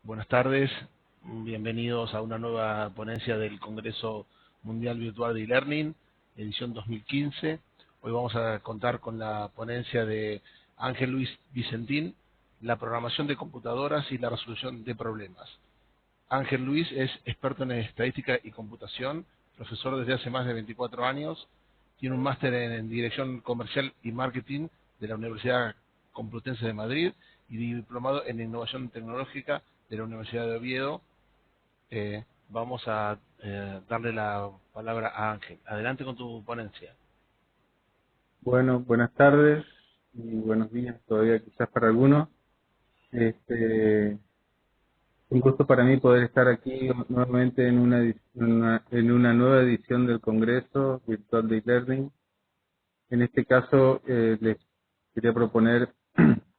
Buenas tardes, bienvenidos a una nueva ponencia del Congreso Mundial Virtual de e-Learning, edición 2015. Hoy vamos a contar con la ponencia de Ángel Luis Vicentín, la programación de computadoras y la resolución de problemas. Ángel Luis es experto en estadística y computación, profesor desde hace más de 24 años, tiene un máster en Dirección Comercial y Marketing de la Universidad Complutense de Madrid y diplomado en Innovación Tecnológica de la Universidad de Oviedo. Vamos a darle la palabra a Ángel. Adelante con tu ponencia. Bueno, buenas tardes y buenos días todavía quizás para algunos. Este, un gusto para mí poder estar aquí nuevamente en una nueva edición del Congreso Virtual de e-Learning. En este caso les quería proponer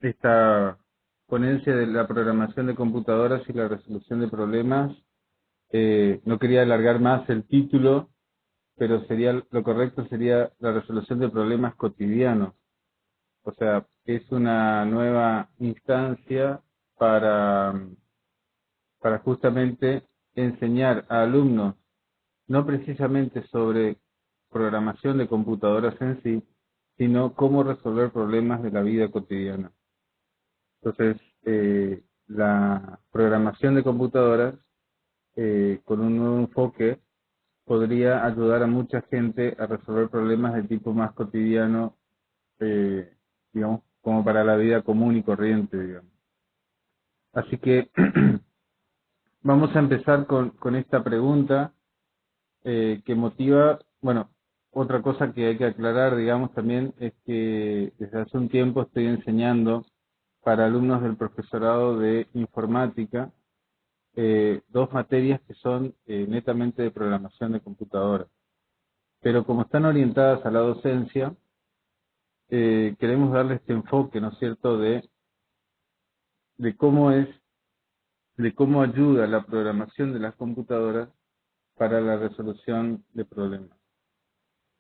esta ponencia de la programación de computadoras y la resolución de problemas. No quería alargar más el título, pero lo correcto sería la resolución de problemas cotidianos. O sea, es una nueva instancia para, para justamente enseñar a alumnos, no precisamente sobre programación de computadoras en sí, sino cómo resolver problemas de la vida cotidiana. Entonces, la programación de computadoras, con un nuevo enfoque, podría ayudar a mucha gente a resolver problemas de tipo más cotidiano, eh, digamos, como para la vida común y corriente, digamos. Así que vamos a empezar con esta pregunta que motiva, bueno, otra cosa que hay que aclarar, digamos, también es que desde hace un tiempo estoy enseñando para alumnos del profesorado de informática dos materias que son netamente de programación de computadoras. Pero como están orientadas a la docencia, queremos darle este enfoque, ¿no es cierto?, de cómo de cómo ayuda la programación de las computadoras para la resolución de problemas.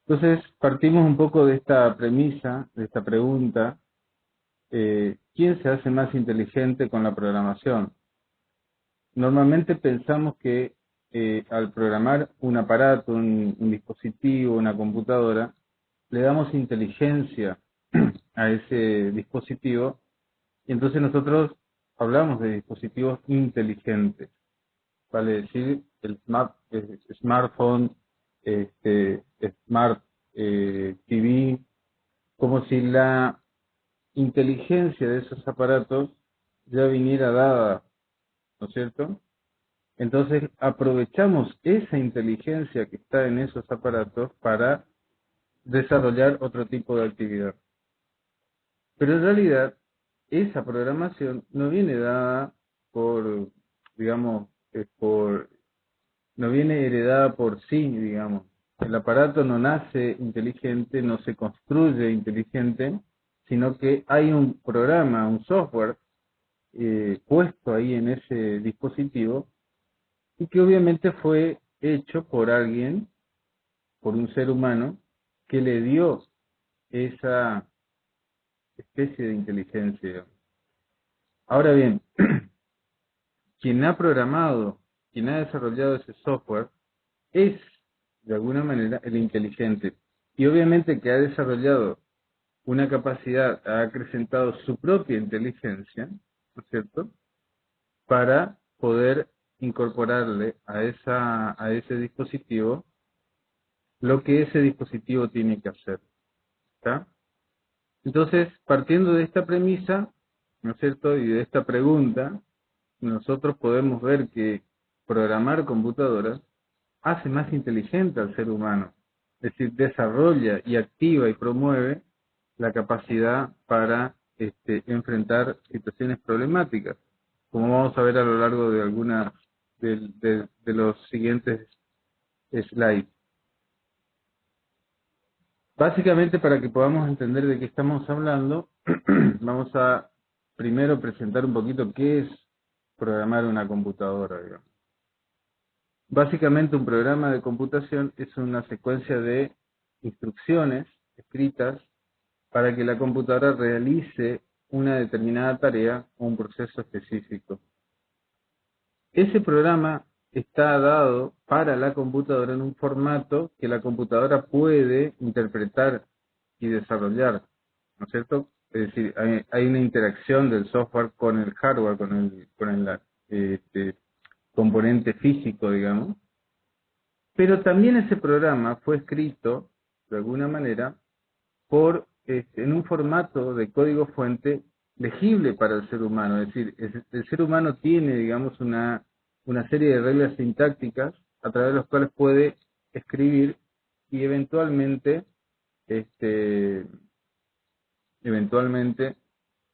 Entonces, partimos un poco de esta premisa, de esta pregunta, ¿quién se hace más inteligente con la programación? Normalmente pensamos que al programar un aparato, un dispositivo, una computadora, le damos inteligencia a ese dispositivo y entonces nosotros hablamos de dispositivos inteligentes. Vale decir el smartphone, smart TV, como si la inteligencia de esos aparatos ya viniera dada, ¿no es cierto? Entonces aprovechamos esa inteligencia que está en esos aparatos para desarrollar otro tipo de actividad. Pero en realidad esa programación no viene dada por, digamos, no viene heredada por sí, digamos. El aparato no nace inteligente, no se construye inteligente, sino que hay un programa, un software puesto ahí en ese dispositivo y que obviamente fue hecho por alguien, por un ser humano, que le dio esa especie de inteligencia. Ahora bien, quien ha programado, quien ha desarrollado ese software, es de alguna manera el inteligente. Y obviamente que ha desarrollado una capacidad, ha acrecentado su propia inteligencia, ¿no es cierto?, para poder incorporarle a ese dispositivo lo que ese dispositivo tiene que hacer. ¿Está? Entonces, partiendo de esta premisa, ¿no es cierto?, y de esta pregunta, nosotros podemos ver que programar computadoras hace más inteligente al ser humano, es decir, desarrolla y activa y promueve la capacidad para enfrentar situaciones problemáticas, como vamos a ver a lo largo de algunas de los siguientes slides. Básicamente, para que podamos entender de qué estamos hablando, vamos a primero presentar un poquito qué es programar una computadora, digamos. Básicamente, un programa de computación es una secuencia de instrucciones escritas para que la computadora realice una determinada tarea o un proceso específico. ese programa está dado para la computadora en un formato que la computadora puede interpretar y desarrollar, ¿no es cierto? Es decir, hay una interacción del software con el hardware, con el componente físico, digamos, pero también ese programa fue escrito, de alguna manera, en un formato de código fuente legible para el ser humano. Es decir, el ser humano tiene, digamos, una serie de reglas sintácticas a través de las cuales puede escribir y este, eventualmente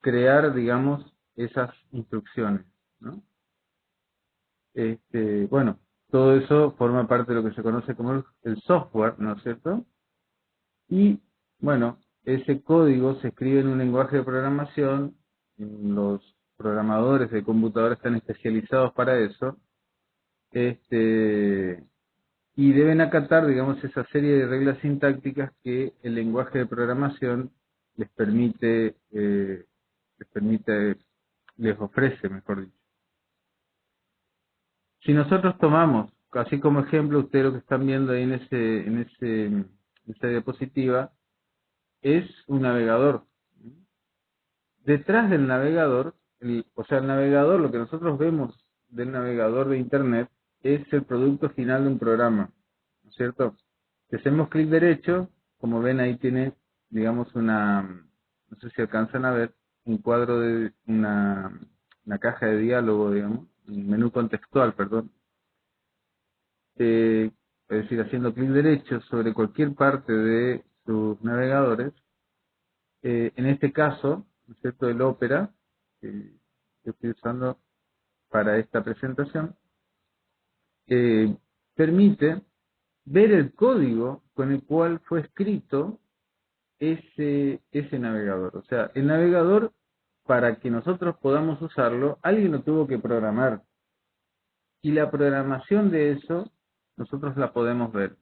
crear, digamos, esas instrucciones, ¿no? Bueno, todo eso forma parte de lo que se conoce como el software, ¿no es cierto? Y bueno, ese código se escribe en un lenguaje de programación, los programadores de computadora están especializados para eso, y deben acatar, digamos, esa serie de reglas sintácticas que el lenguaje de programación les permite, les permite, les ofrece, mejor dicho. Si nosotros tomamos, así como ejemplo, ustedes lo que están viendo ahí en esa diapositiva, es un navegador. Detrás del navegador, o sea, el navegador, lo que nosotros vemos del navegador de Internet, es el producto final de un programa, ¿no es cierto? Si hacemos clic derecho, como ven ahí tiene, digamos, no sé si alcanzan a ver, un cuadro de una caja de diálogo, digamos, un menú contextual, perdón. Es decir, haciendo clic derecho sobre cualquier parte de sus navegadores, en este caso, ¿no es cierto?, el Opera, que estoy usando para esta presentación, permite ver el código con el cual fue escrito ese navegador. O sea, el navegador, para que nosotros podamos usarlo, alguien lo tuvo que programar. Y la programación de eso, nosotros la podemos ver.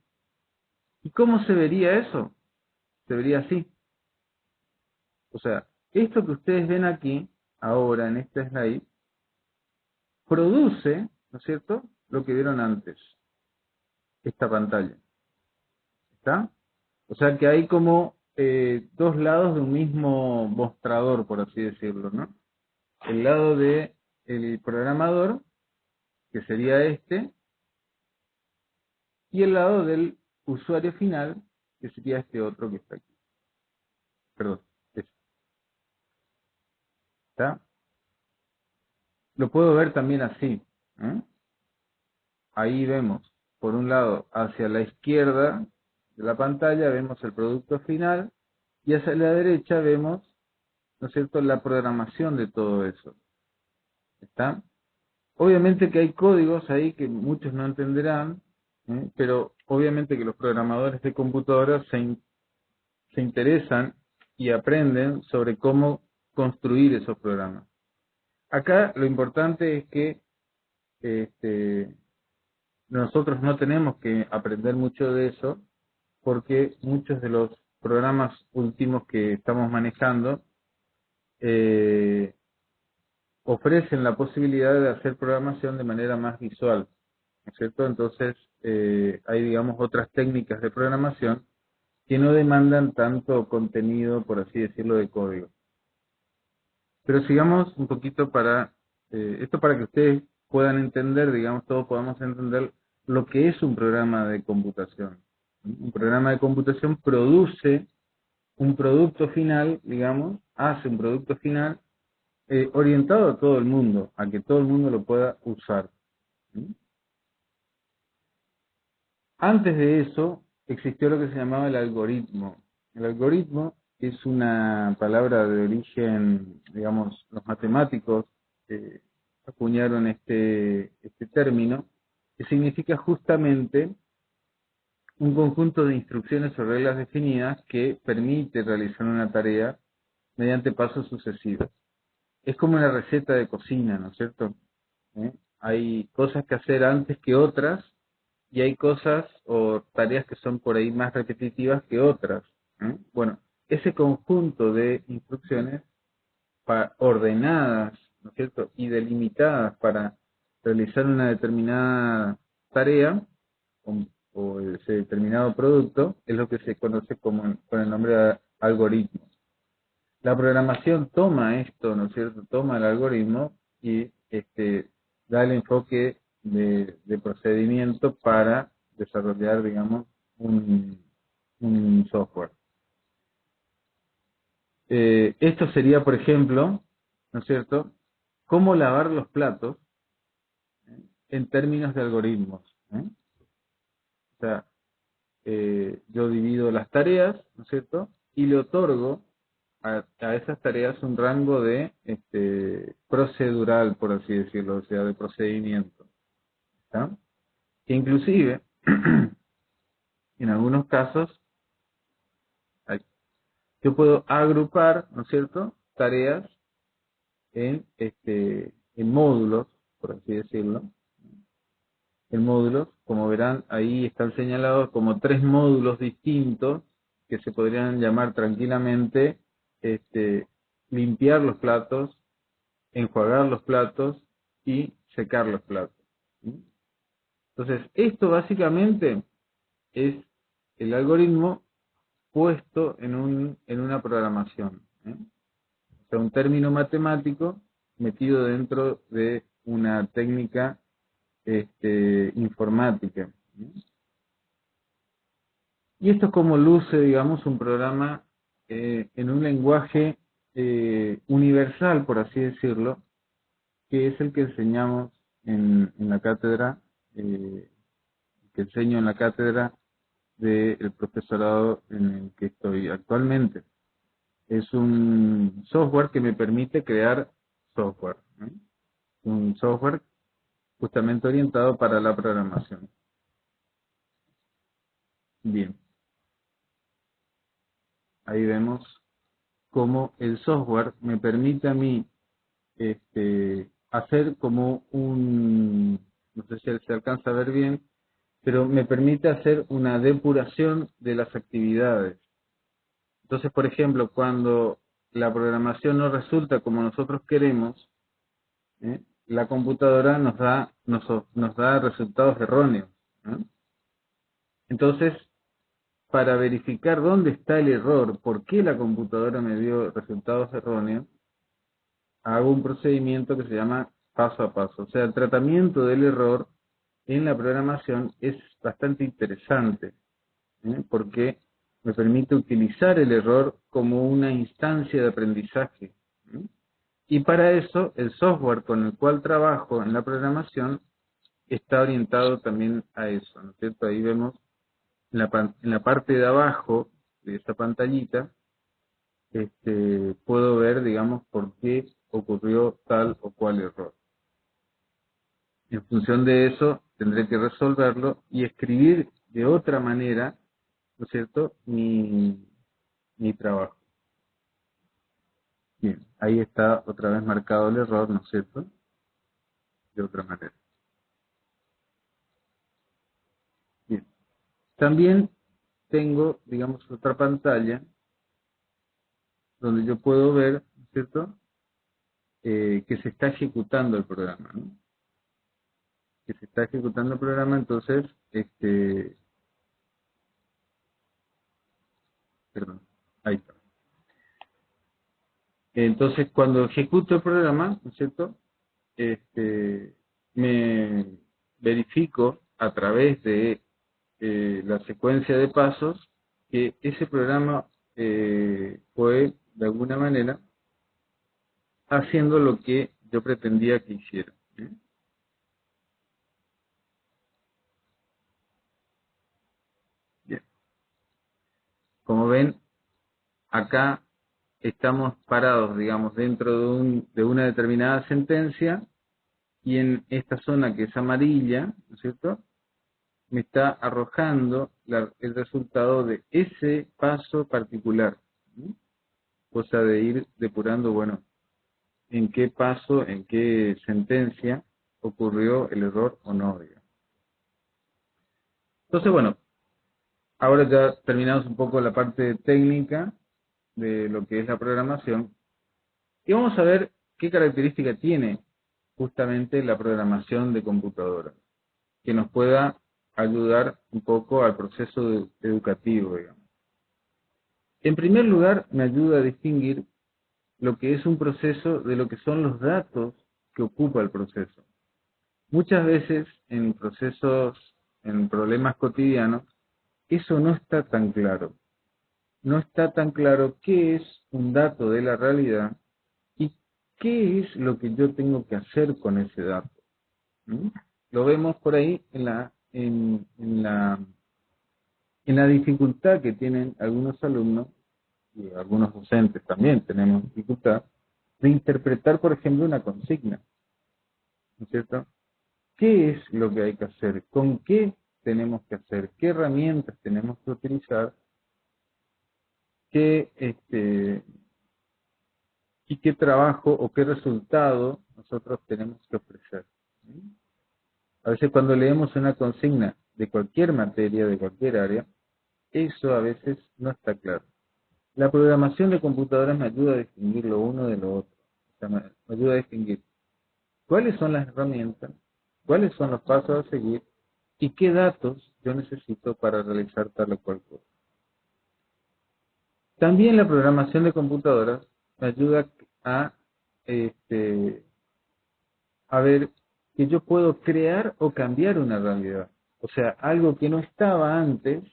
¿Y cómo se vería eso? Se vería así. O sea, esto que ustedes ven aquí, ahora en este slide, produce, ¿no es cierto?, lo que vieron antes, esta pantalla. ¿Está? O sea que hay como dos lados de un mismo mostrador, por así decirlo, ¿no? El lado de el programador, que sería este, y el lado del usuario final, que sería este otro que está aquí. Perdón, este. ¿Está? Lo puedo ver también así. Ahí vemos, por un lado, hacia la izquierda de la pantalla vemos el producto final y hacia la derecha vemos, ¿no es cierto?, la programación de todo eso. ¿Está? Obviamente que hay códigos ahí que muchos no entenderán, pero obviamente que los programadores de computadoras se interesan y aprenden sobre cómo construir esos programas. Acá lo importante es que nosotros no tenemos que aprender mucho de eso, porque muchos de los programas últimos que estamos manejando ofrecen la posibilidad de hacer programación de manera más visual, ¿no es cierto? Entonces, hay, digamos, otras técnicas de programación que no demandan tanto contenido, por así decirlo, de código. Pero sigamos un poquito esto para que ustedes puedan entender, digamos, todos podamos entender lo que es un programa de computación. Un programa de computación produce un producto final, digamos, hace un producto final orientado a todo el mundo, a que todo el mundo lo pueda usar. Antes de eso, existió lo que se llamaba el algoritmo. El algoritmo es una palabra de origen, digamos, los matemáticos acuñaron este término, que significa justamente un conjunto de instrucciones o reglas definidas que permite realizar una tarea mediante pasos sucesivos. Es como una receta de cocina, ¿no es cierto? Hay cosas que hacer antes que otras y hay cosas o tareas que son por ahí más repetitivas que otras. Bueno, ese conjunto de instrucciones ordenadas, ¿no es cierto? Y delimitadas para realizar una determinada tarea o ese determinado producto es lo que se conoce como con el nombre de algoritmo. La programación toma esto, ¿no es cierto? Toma el algoritmo y da el enfoque de procedimiento para desarrollar, digamos, un software. Esto sería, por ejemplo, ¿no es cierto?, cómo lavar los platos en términos de algoritmos. O sea, yo divido las tareas, ¿no es cierto?, y le otorgo a esas tareas un rango de procedural, por así decirlo, o sea, de procedimiento. ¿Está? Que inclusive, en algunos casos, yo puedo agrupar, ¿no es cierto?, tareas en módulos, por así decirlo. En módulos, como verán, ahí están señalados como 3 módulos distintos que se podrían llamar tranquilamente limpiar los platos, enjuagar los platos y secar los platos. Entonces, esto básicamente es el algoritmo puesto en una programación. O sea, un término matemático metido dentro de una técnica informática. Y esto es como luce, digamos, un programa en un lenguaje universal, por así decirlo, que es el que enseñamos en la cátedra, que enseño en la cátedra del profesorado en el que estoy actualmente. Es un software que me permite crear software, ¿no? Un software justamente orientado para la programación. Bien, ahí vemos cómo el software me permite a mí hacer como no sé si se alcanza a ver bien, pero me permite hacer una depuración de las actividades. Entonces, por ejemplo, cuando la programación no resulta como nosotros queremos, la computadora nos da resultados erróneos. Entonces, para verificar dónde está el error, por qué la computadora me dio resultados erróneos, hago un procedimiento que se llama paso a paso. O sea, el tratamiento del error en la programación es bastante interesante, porque me permite utilizar el error como una instancia de aprendizaje. Y para eso, el software con el cual trabajo en la programación está orientado también a eso, ¿no es cierto? Ahí vemos en la parte de abajo de esta pantallita, puedo ver, digamos, por qué ocurrió tal o cual error. En función de eso, tendré que resolverlo y escribir de otra manera, ¿no es cierto?, mi trabajo. Bien, ahí está otra vez marcado el error, ¿no es cierto?, de otra manera. Bien, también tengo, digamos, otra pantalla donde yo puedo ver, ¿no es cierto?, que se está ejecutando el programa, ¿no? Que se está ejecutando el programa, entonces, perdón, ahí está. Entonces, cuando ejecuto el programa, ¿no es cierto?, me verifico a través de la secuencia de pasos que ese programa fue, de alguna manera, haciendo lo que yo pretendía que hiciera. Bien. Como ven, acá estamos parados, digamos, dentro de una determinada sentencia, y en esta zona que es amarilla, ¿no es cierto?, me está arrojando el resultado de ese paso particular. Cosa de ir depurando, bueno, en qué paso, en qué sentencia ocurrió el error o no, digamos. Entonces, bueno, ahora ya terminamos un poco la parte técnica de lo que es la programación, y vamos a ver qué característica tiene justamente la programación de computadoras, que nos pueda ayudar un poco al proceso educativo, digamos. En primer lugar, me ayuda a distinguir lo que es un proceso de lo que son los datos que ocupa el proceso. Muchas veces en procesos, en problemas cotidianos, eso no está tan claro. No está tan claro qué es un dato de la realidad y qué es lo que yo tengo que hacer con ese dato. ¿Mm? Lo vemos por ahí en la dificultad que tienen algunos alumnos y algunos docentes también tenemos dificultad de interpretar, por ejemplo, una consigna, ¿no es cierto? ¿Qué es lo que hay que hacer? ¿Con qué tenemos que hacer? ¿Qué herramientas tenemos que utilizar? ¿Qué, y qué trabajo o qué resultado nosotros tenemos que ofrecer? ¿Sí? A veces cuando leemos una consigna de cualquier materia, de cualquier área, eso a veces no está claro. La programación de computadoras me ayuda a distinguir lo uno de lo otro. O sea, me ayuda a distinguir cuáles son las herramientas, cuáles son los pasos a seguir y qué datos yo necesito para realizar tal o cual cosa. También la programación de computadoras me ayuda a, este, a ver que yo puedo crear o cambiar una realidad. O sea, algo que no estaba antes,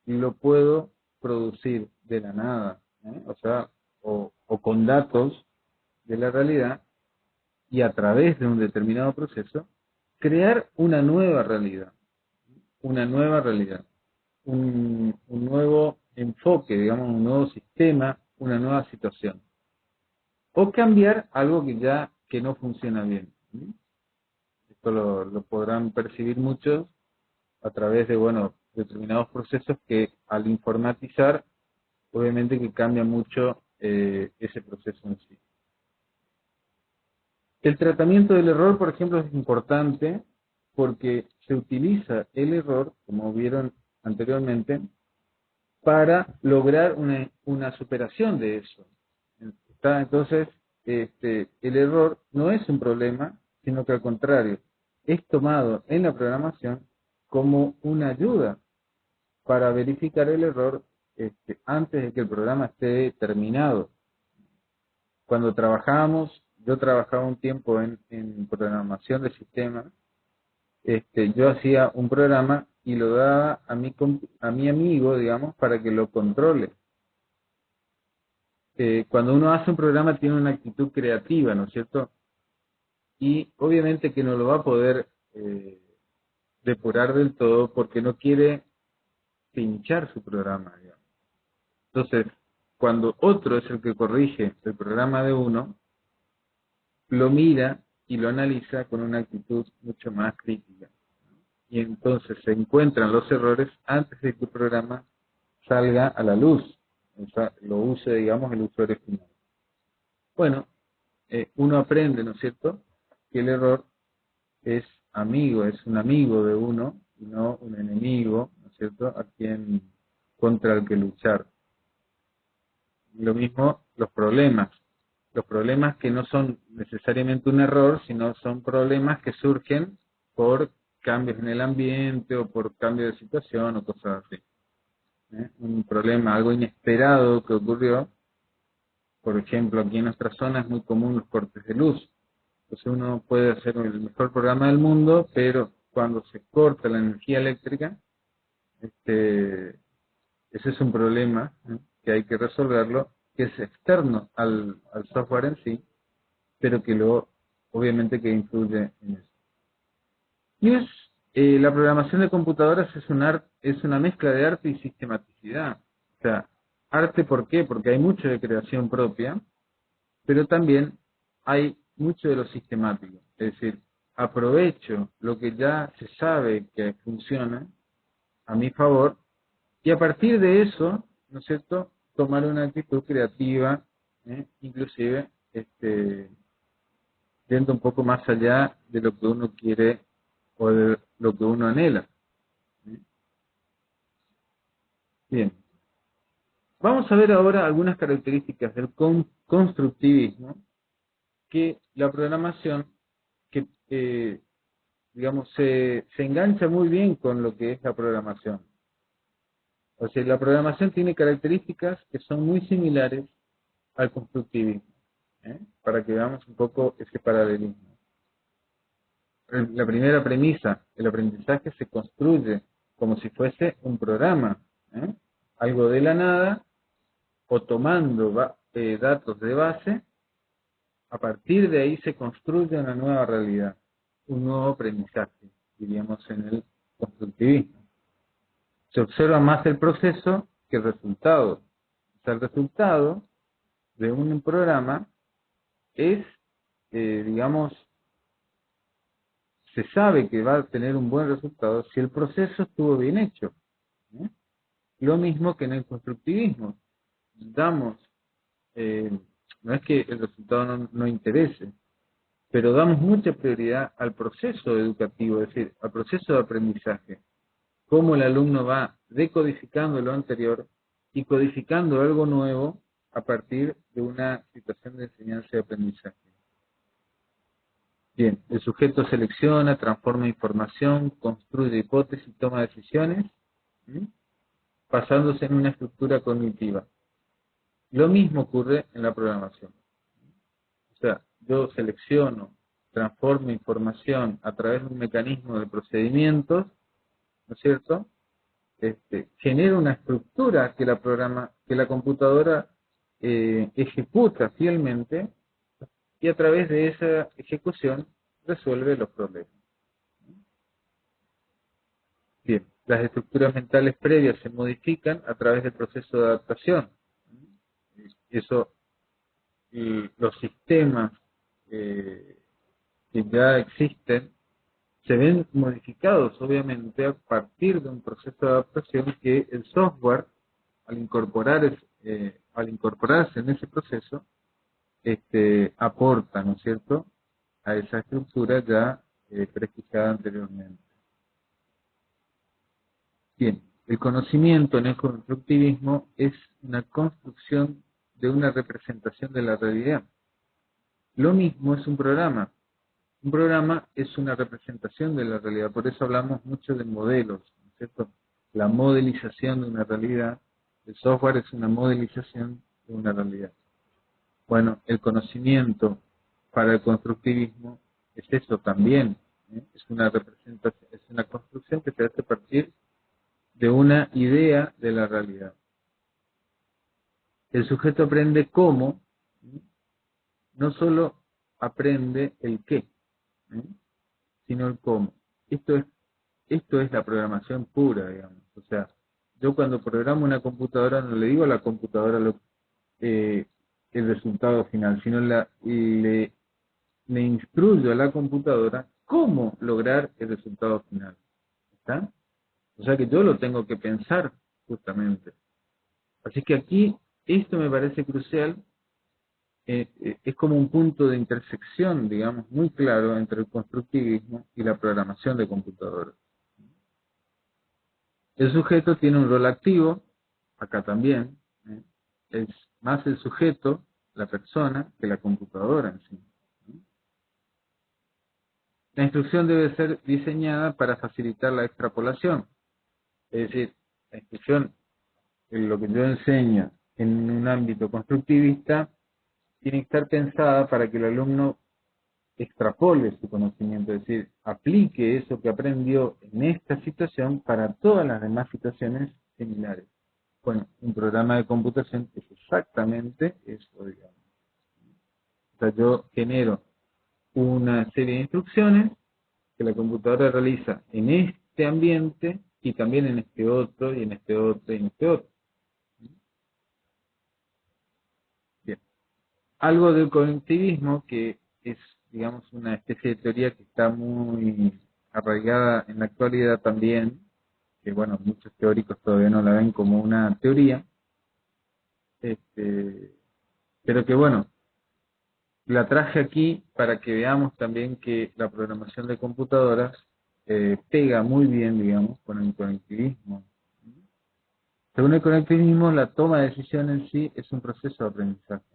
lo puedo producir de la nada. O sea, o con datos de la realidad y a través de un determinado proceso, crear una nueva realidad, un nuevo enfoque, digamos, un nuevo sistema, una nueva situación. O cambiar algo que no funciona bien. Esto lo podrán percibir muchos a través de, bueno, determinados procesos que al informatizar, obviamente que cambia mucho ese proceso en sí. El tratamiento del error, por ejemplo, es importante porque se utiliza el error, como vieron anteriormente, para lograr una superación de eso. Entonces, el error no es un problema, sino que al contrario, es tomado en la programación como una ayuda para verificar el error antes de que el programa esté terminado. Cuando yo trabajaba un tiempo en programación de sistemas, yo hacía un programa y lo daba a mi amigo, digamos, para que lo controle. Cuando uno hace un programa tiene una actitud creativa, ¿no es cierto? Y obviamente que no lo va a poder depurar del todo porque no quiere pinchar su programa, digamos. Entonces, cuando otro es el que corrige el programa de uno, lo mira y lo analiza con una actitud mucho más crítica. Y entonces se encuentran los errores antes de que el programa salga a la luz, o sea, lo use, digamos, el usuario final. Bueno, uno aprende, ¿no es cierto?, que el error es es un amigo de uno, y no un enemigo, ¿no es cierto?, contra el que luchar. Lo mismo los problemas que no son necesariamente un error, sino son problemas que surgen por cambios en el ambiente o por cambio de situación o cosas así. Un problema, algo inesperado que ocurrió, por ejemplo, aquí en nuestra zona es muy común los cortes de luz. Entonces uno puede hacer el mejor programa del mundo, pero cuando se corta la energía eléctrica, ese es un problema que hay que resolverlo, que es externo al software en sí, pero que obviamente que influye en eso. La programación de computadoras es una mezcla de arte y sistematicidad. O sea, arte, ¿por qué? Porque hay mucho de creación propia, pero también hay mucho de lo sistemático. Es decir, aprovecho lo que ya se sabe que funciona a mi favor y a partir de eso, ¿no es cierto?, tomar una actitud creativa, inclusive yendo un poco más allá de lo que uno quiere o de lo que uno anhela. Bien, vamos a ver ahora algunas características del constructivismo que la programación, que digamos, se engancha muy bien con lo que es la programación. O sea, la programación tiene características que son muy similares al constructivismo, para que veamos un poco ese paralelismo. La primera premisa, el aprendizaje se construye como si fuese un programa, algo de la nada, o tomando datos de base, a partir de ahí se construye una nueva realidad, un nuevo aprendizaje, diríamos en el constructivismo. Se observa más el proceso que el resultado. O sea, el resultado de un programa es, digamos, se sabe que va a tener un buen resultado si el proceso estuvo bien hecho. Lo mismo que en el constructivismo. Damos, no es que el resultado no interese, pero damos mucha prioridad al proceso educativo, es decir, al proceso de aprendizaje. Cómo el alumno va decodificando lo anterior y codificando algo nuevo a partir de una situación de enseñanza y aprendizaje. Bien, el sujeto selecciona, transforma información, construye hipótesis y toma decisiones, basándose en una estructura cognitiva. Lo mismo ocurre en la programación. O sea, yo selecciono, transformo información a través de un mecanismo de procedimientos, ¿no es cierto? Genera una estructura que la computadora ejecuta fielmente, y a través de esa ejecución resuelve los problemas. Bien, las estructuras mentales previas se modifican a través del proceso de adaptación. Eso, los sistemas que ya existen se ven modificados, obviamente, a partir de un proceso de adaptación que el software, al incorporarse en ese proceso, aporta, ¿no es cierto?, a esa estructura ya prefijada anteriormente. Bien, el conocimiento en el constructivismo es una construcción de una representación de la realidad. Lo mismo es un programa. Un programa es una representación de la realidad, por eso hablamos mucho de modelos, ¿no es cierto? La modelización de una realidad, el software es una modelización de una realidad. Bueno, el conocimiento para el constructivismo es eso también, es una representación, es una construcción que se hace a partir de una idea de la realidad. El sujeto aprende cómo, no solo aprende el qué, sino el cómo. Esto es la programación pura, digamos. O sea, yo cuando programo una computadora no le digo a la computadora el resultado final, sino le instruyo a la computadora cómo lograr el resultado final. ¿Está? O sea que yo lo tengo que pensar justamente. Así que aquí esto me parece crucial, es como un punto de intersección, digamos, muy claro entre el constructivismo y la programación de computadoras. El sujeto tiene un rol activo, acá también, es más el sujeto, la persona, que la computadora en sí. La instrucción debe ser diseñada para facilitar la extrapolación. Es decir, la instrucción, lo que yo enseño en un ámbito constructivista, tiene que estar pensada para que el alumno extrapole su conocimiento, es decir, aplique eso que aprendió en esta situación para todas las demás situaciones similares. Bueno, un programa de computación es exactamente eso, digamos. O sea, yo genero una serie de instrucciones que la computadora realiza en este ambiente y también en este otro, y en este otro, y en este otro. Bien. Algo del cognitivismo que es, digamos, una especie de teoría que está muy arraigada en la actualidad también, que bueno, muchos teóricos todavía no la ven como una teoría, pero que bueno, la traje aquí para que veamos también que la programación de computadoras pega muy bien, digamos, con el conectivismo. Según el conectivismo, la toma de decisión en sí es un proceso de aprendizaje.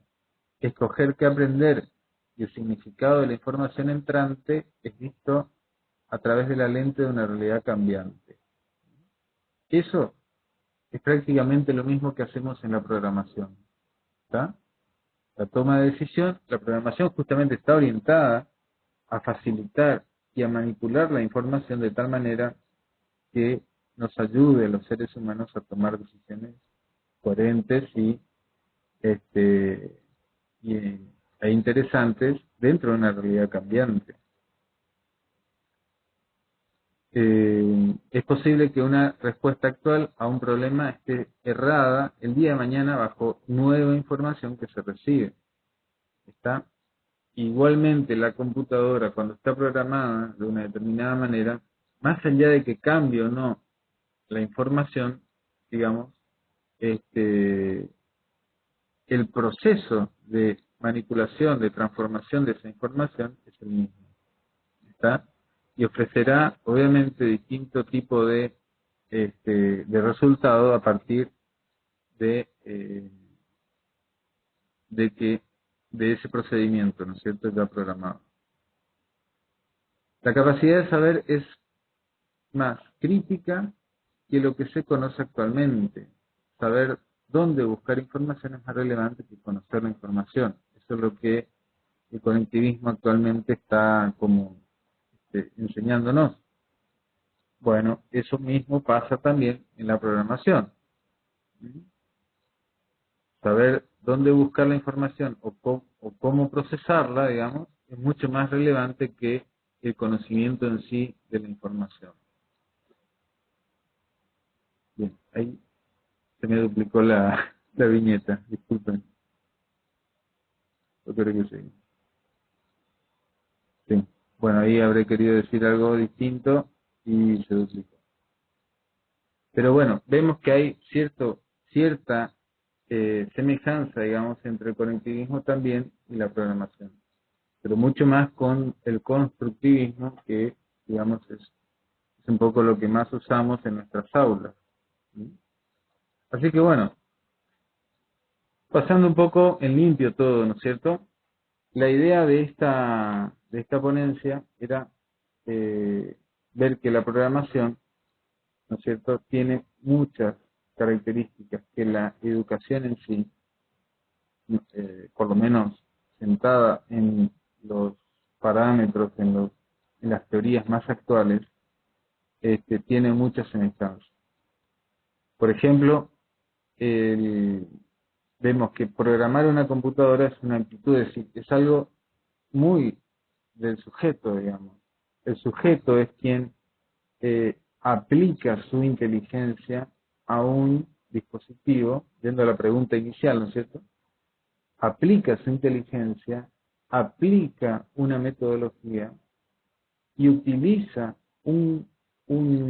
Escoger qué aprender y el significado de la información entrante es visto a través de la lente de una realidad cambiante. Eso es prácticamente lo mismo que hacemos en la programación. ¿Está? La toma de decisión, la programación justamente está orientada a facilitar y a manipular la información de tal manera que nos ayude a los seres humanos a tomar decisiones coherentes este, y, e interesantes dentro de una realidad cambiante. Es posible que una respuesta actual a un problema esté errada el día de mañana bajo nueva información que se recibe. ¿Está? Igualmente la computadora, cuando está programada de una determinada manera, más allá de que cambie o no la información, digamos, el proceso de manipulación, de transformación de esa información es el mismo. ¿Está? Y ofrecerá, obviamente, distinto tipo de resultado a partir de ese procedimiento, ¿no es cierto?, ya programado. La capacidad de saber es más crítica que lo que se conoce actualmente. Saber dónde buscar información es más relevante que conocer la información. Eso es lo que el conectivismo actualmente está como enseñándonos. Bueno, eso mismo pasa también en la programación. Saber dónde buscar la información o cómo procesarla, digamos, es mucho más relevante que el conocimiento en sí de la información. Bien, ahí se me duplicó la viñeta, disculpen. Yo creo que sí. Sí. Bueno, ahí habré querido decir algo distinto y se duplicó. Pero bueno, vemos que hay cierta semejanza, digamos, entre el conectivismo también y la programación. Pero mucho más con el constructivismo, que, digamos, es un poco lo que más usamos en nuestras aulas. ¿Sí? Así que bueno, pasando un poco en limpio todo, ¿no es cierto? La idea de esta ponencia era ver que la programación, ¿no es cierto?, tiene muchas características que la educación en sí, por lo menos sentada en los parámetros, en las teorías más actuales, tiene muchas semejanzas. Por ejemplo, vemos que programar una computadora es una actitud, es decir, es algo muy del sujeto, digamos. El sujeto es quien aplica su inteligencia a un dispositivo, yendo a la pregunta inicial, ¿no es cierto? Aplica su inteligencia, aplica una metodología y utiliza un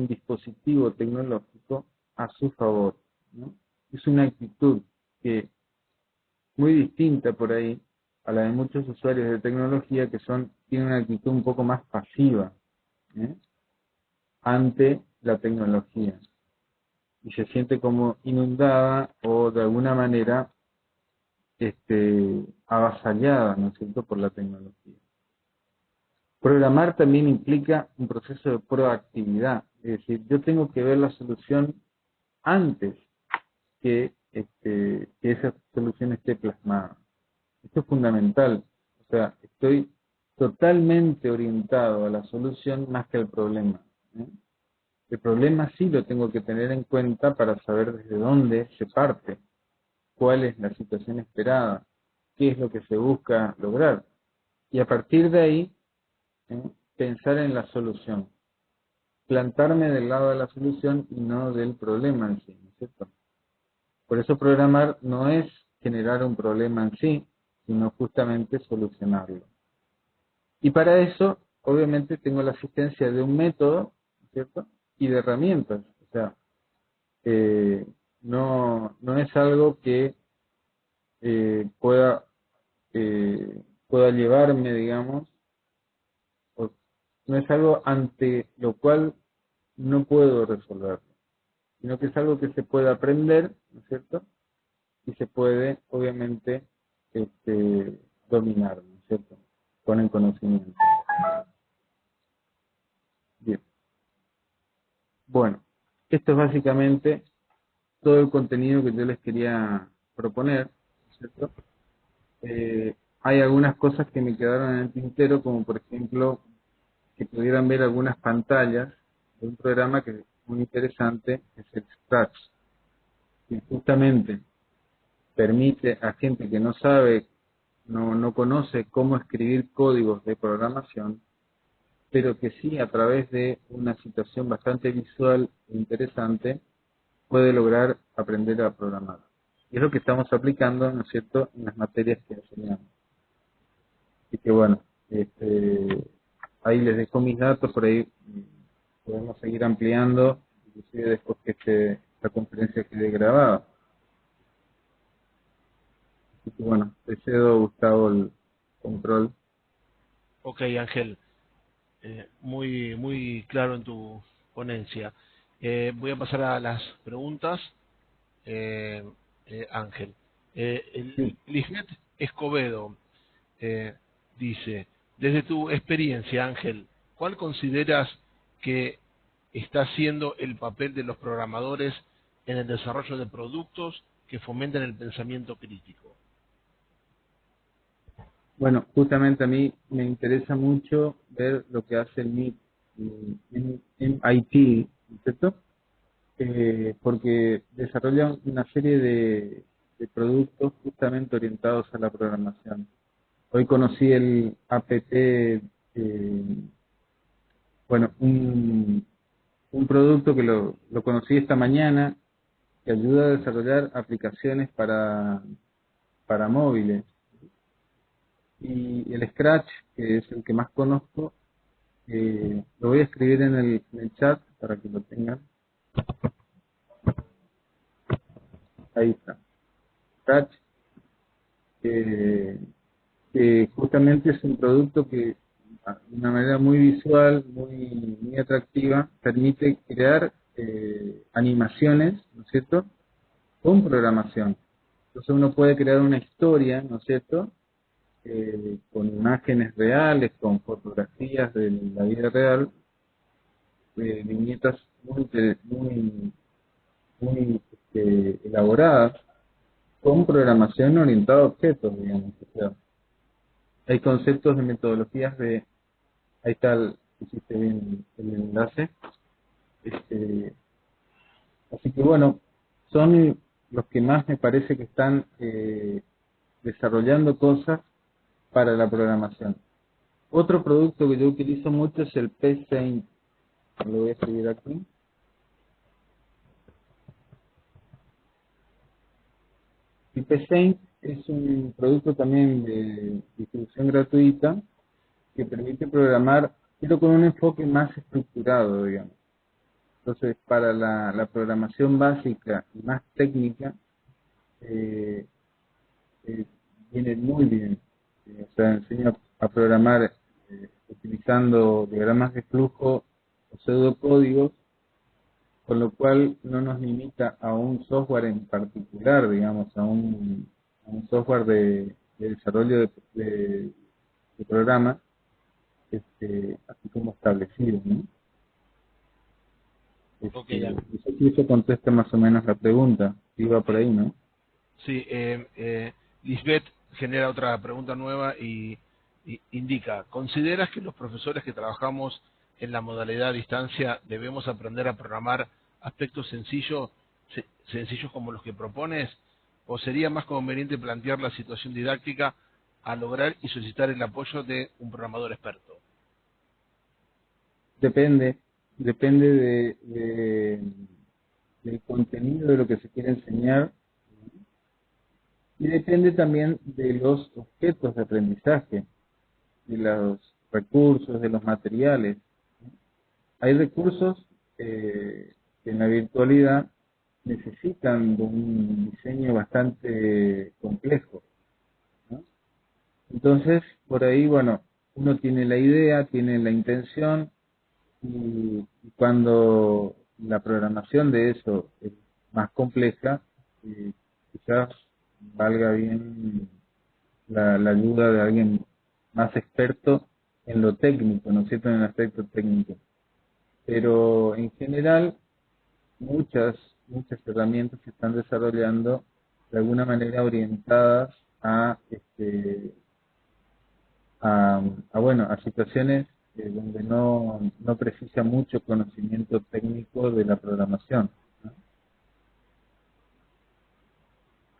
dispositivo tecnológico a su favor, ¿no? Es una actitud que muy distinta por ahí a la de muchos usuarios de tecnología que tienen una actitud un poco más pasiva ante la tecnología y se siente como inundada o de alguna manera avasallada, ¿no es cierto?, por la tecnología. Programar también implica un proceso de proactividad, es decir, yo tengo que ver la solución antes que esa solución esté plasmada. Esto es fundamental, o sea, estoy totalmente orientado a la solución más que al problema. El problema sí lo tengo que tener en cuenta para saber desde dónde se parte, cuál es la situación esperada, qué es lo que se busca lograr. Y a partir de ahí, pensar en la solución. Plantarme del lado de la solución y no del problema en sí, ¿no es cierto? Por eso programar no es generar un problema en sí, sino justamente solucionarlo. Y para eso, obviamente, tengo la asistencia de un método, ¿no es cierto?, y de herramientas. O sea, no es algo que pueda llevarme, digamos, o no es algo ante lo cual no puedo resolverlo, sino que es algo que se puede aprender, ¿no es cierto?, y se puede, obviamente, dominar, ¿no es cierto? ponen conocimiento. Bien. Bueno, esto es básicamente todo el contenido que yo les quería proponer, ¿cierto? Hay algunas cosas que me quedaron en el tintero, como por ejemplo que pudieran ver algunas pantallas de un programa que es muy interesante, es el Scratch, que justamente permite a gente que no sabe, no conoce cómo escribir códigos de programación, pero que sí a través de una situación bastante visual e interesante puede lograr aprender a programar. Y es lo que estamos aplicando, ¿no es cierto?, en las materias que enseñamos. Así que bueno, ahí les dejo mis datos, por ahí podemos seguir ampliando, inclusive después que esta conferencia quede grabada. Así que bueno, te cedo, Gustavo, el control. Ok, Ángel, muy claro en tu ponencia. Voy a pasar a las preguntas. Ángel. Sí. Lisbeth Escobedo eh, dice, desde tu experiencia, Ángel, ¿cuál consideras que está siendo el papel de los programadores en el desarrollo de productos que fomenten el pensamiento crítico? Bueno, justamente a mí me interesa mucho ver lo que hace el MIT, MIT, ¿cierto? Porque desarrolla una serie de productos justamente orientados a la programación. Hoy conocí el APT, bueno, un producto que lo conocí esta mañana, que ayuda a desarrollar aplicaciones para móviles. Y el Scratch, que es el que más conozco, lo voy a escribir en el chat para que lo tengan. Ahí está. Scratch, eh, que justamente es un producto que de una manera muy visual, muy atractiva, permite crear animaciones, ¿no es cierto?, con programación. Entonces uno puede crear una historia, ¿no es cierto?, con imágenes reales, con fotografías de la vida real, viñetas muy elaboradas, con programación orientada a objetos, digamos. O sea, hay conceptos de metodologías de, ahí está, hiciste bien el enlace. Este, así que bueno, son los que más me parece que están desarrollando cosas para la programación. Otro producto que yo utilizo mucho es el PSaint. Lo voy a escribir aquí. El PSaint es un producto también de distribución gratuita que permite programar, pero con un enfoque más estructurado, digamos. Entonces, para la programación básica y más técnica, eh, eh, viene muy bien. O sea, enseño a programar utilizando diagramas de flujo o pseudocódigos, con lo cual no nos limita a un software en particular, digamos, a un software de desarrollo de programa, así como establecido, ¿no? Ok, No sé si eso contesta más o menos la pregunta, iba por ahí, ¿no? sí, Lisbeth genera otra pregunta nueva y indica, ¿consideras que los profesores que trabajamos en la modalidad a distancia debemos aprender a programar aspectos sencillos como los que propones? ¿O sería más conveniente plantear la situación didáctica a lograr y solicitar el apoyo de un programador experto? Depende del contenido de lo que se quiere enseñar y depende también de los objetos de aprendizaje, de los recursos, de los materiales. Hay recursos que en la virtualidad necesitan de un diseño bastante complejo, ¿no? Entonces, por ahí, bueno, uno tiene la idea, tiene la intención, y cuando la programación de eso es más compleja, quizás valga bien la ayuda de alguien más experto en lo técnico, ¿no es cierto?, en el aspecto técnico. Pero en general, muchas herramientas se están desarrollando de alguna manera orientadas bueno, a situaciones donde no precisa mucho conocimiento técnico de la programación, ¿no?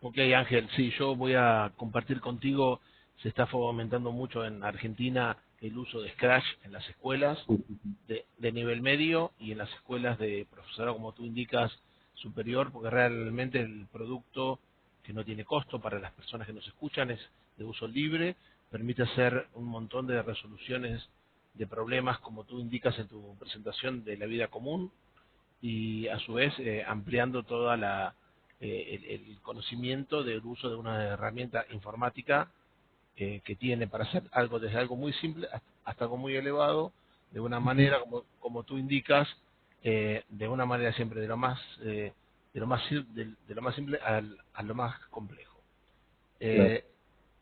Ok, Ángel, sí, yo voy a compartir contigo, se está fomentando mucho en Argentina el uso de Scratch en las escuelas Sí, sí, sí. de nivel medio y en las escuelas de profesorado, como tú indicas, superior, porque realmente el producto que no tiene costo para las personas que nos escuchan es de uso libre, permite hacer un montón de resoluciones de problemas, como tú indicas en tu presentación de la vida común, y a su vez ampliando toda el conocimiento del uso de una herramienta informática que tiene para hacer algo desde algo muy simple hasta algo muy elevado, de una Ujú. manera como tú indicas, de una manera siempre de lo más simple a lo más complejo. Claro. Eh,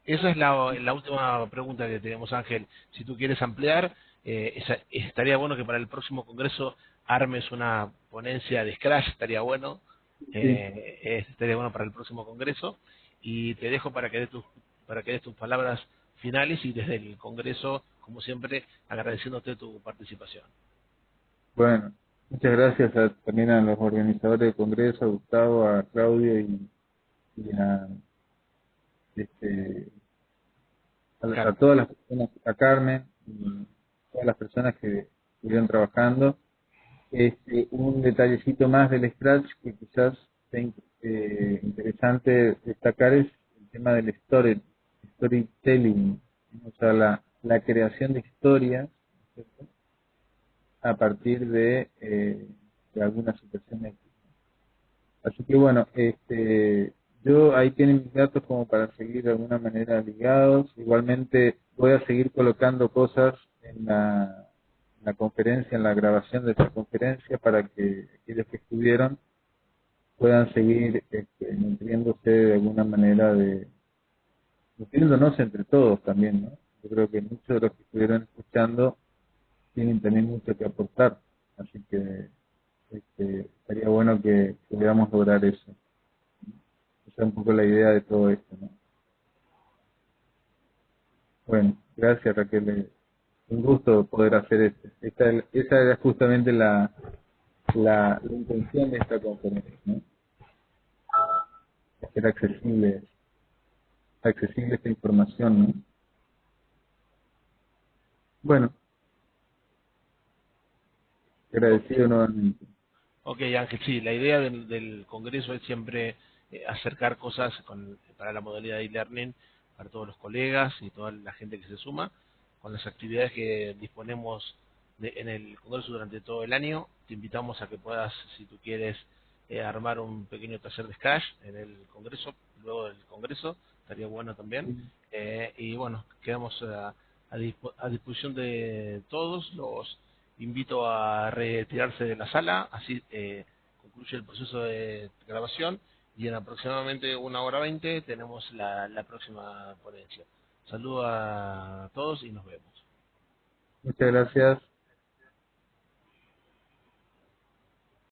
Esa es la última pregunta que tenemos, Ángel. Si tú quieres ampliar, estaría bueno que para el próximo congreso armes una ponencia de Scratch, estaría bueno. Sí. Estaría bueno para el próximo congreso. Y te dejo para que des tus palabras finales y desde el congreso, como siempre, agradeciéndote tu participación. Bueno, muchas gracias también a los organizadores del Congreso, a Gustavo, a Claudio y este, a Carmen. todas las personas, a Carmen y todas las personas que estuvieron trabajando. Un detallecito más del Scratch que quizás sea interesante destacar es el tema del storytelling, ¿no? O sea, la creación de historias, ¿no es cierto?, a partir de algunas situaciones. Así que bueno, yo ahí tienen mis datos como para seguir de alguna manera ligados. Igualmente voy a seguir colocando cosas en la conferencia, en la grabación de esta conferencia para que aquellos que estuvieron puedan seguir nutriéndose de alguna manera nutriéndonos entre todos también, ¿no? Yo creo que muchos de los que estuvieron escuchando tienen también mucho que aportar, así que estaría bueno que pudiéramos lograr eso. Esa es un poco la idea de todo esto, ¿no? Bueno, gracias Raquel, un gusto poder hacer esto. Esa era justamente la intención de esta conferencia, ¿no? Hacer accesible esta información, ¿no? Bueno, Ok. agradecido nuevamente. Ok, Ángel, sí, la idea del Congreso es siempre acercar cosas para la modalidad de e-learning para todos los colegas y toda la gente que se suma, con las actividades que disponemos en el Congreso durante todo el año. Te invitamos a que puedas, si tú quieres, armar un pequeño taller de Scratch en el Congreso, luego del Congreso, estaría bueno también. Y bueno, quedamos a disposición de todos. Los invito a retirarse de la sala, así concluye el proceso de grabación y en aproximadamente 1 hora 20 tenemos la próxima ponencia. Saludo a todos y nos vemos. Muchas gracias.